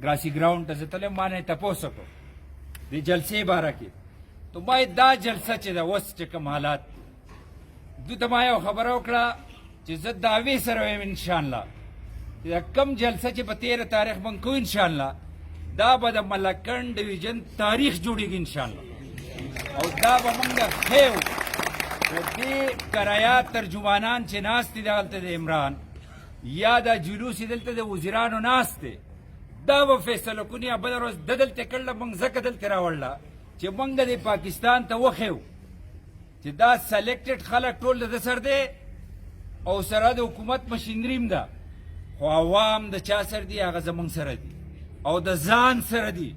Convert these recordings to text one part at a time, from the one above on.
ګراسي ګراوند ته زه تلم ما نه یې تپوس وکړو د جلسې باره کې تو ما یې دا جلسه چې ده اوس چې کوم حالات دوی ته ما یو خبره وکړه چې زه دعوې سره وایم انشاءالله چې دا کم جلسه چې په 13 تاریخ باندې کوو انشاءالله دا به د ملکنډ ډویژن تاریخ جوړېږي انشاءالله او دا به موږ ښیو د دې کرایات ترجمانان چې ناست دي دلته د عمران یا دا جلوس یې دلته د وزیرانو ناست دی دا به فیصله کونی یا بله ورځ ده دلته کړله موږ ځکه دلته راوړله چې موږ د پاکستان ته وښیو چې دا سلیکټډ خلک ټول د ده سر دی او سره د حکومت مشینریم ده خو عوام د چا سر دي هغه زموږ سره دي او د ځان سره دي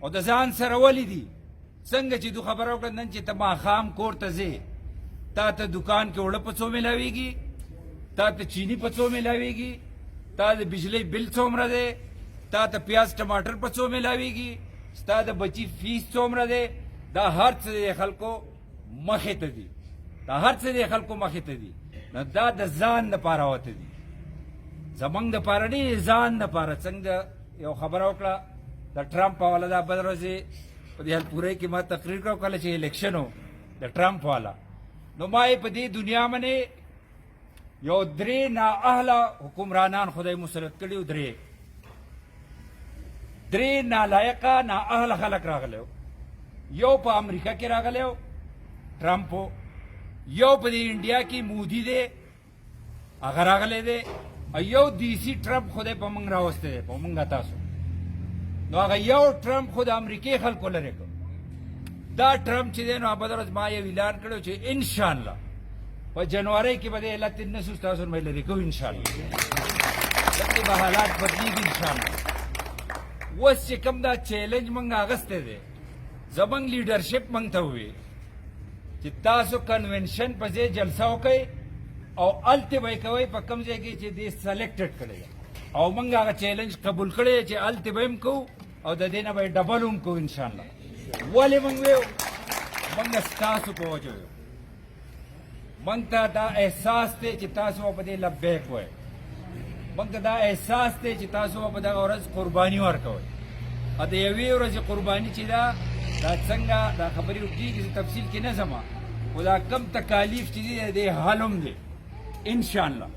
او د ځان سره ولې دي څنګه چې دو خبره وکړه نن چې ته ماښام کور ته ځې تا ته دکان کې اوړه په څو میلاویږي تا ته چینی په څو میلاویږي تا د بجلی بل څومره دی تا ته پیاز ټماټر په څو میلاویږي ستا د بچی فیس څومره دی دا هر څه د خلکو مخې ته دي دا هر څه د خلکو مخې ته دي نو دا د ځان دپاره ورته دي زموږ دپاره نه ځان دپاره څنګه یو خبره وکړه د ټرمپ والا دا بل ورځې په دې هلپورۍ کې ما تقریر کړو کله چې الیکشن و د ټرمپ والا نو ما یې په دې دنیا باندې یو 3 نااهله حکمرانان خدای مسلط کړي و 3 نالایقه نااهله خلک راغلی یو په امریکا کې راغلی و ټرمپ یو په دې انډیا کې مودي دی هغه راغلی دی او یو دیسي ټرمپ خدای په موږ راوستی دی په موږ تاسو نو هغه یو ټرمپ خو د امریکې خلکو لرې کړ دا ټرمپ چې دی نو بله ورځ ما یو اعلان کړی چې انشاءالله په جنورۍ کې به د علت نسو ستاسو نه لرې کوو انشاءالله دلته به حالات بدلېږي انشاءالله اوس چې کوم دا چیلنج موږ اخیستی دی زموږ لیډرشپ موږ ته وویل چې تاسو کنونشن په ځای جلسه وکئ او هلته به یې کوئ په کوم ځای کې چې دې سلیکټډ کړی او موږ هغه چیلنج قبول کړی چې هلته به هم کوو او د دې نه به یې ډبل هم کوو انشاءالله ولې موږ ویو موږ ستاسو په وجه ویو موږ ته دا احساس دی چې تاسو به په دې لبیک وایئ موږ ته دا احساس دی چې تاسو به په دغه ورځ قرباني ورکوئ او د یوې ورځې قرباني چې ده دا څنګه دا خبرې وکړېږي زه تفصیل کې نه ځم خو دا کم تکالیف چې دي د دې حل هم دی انشاءالله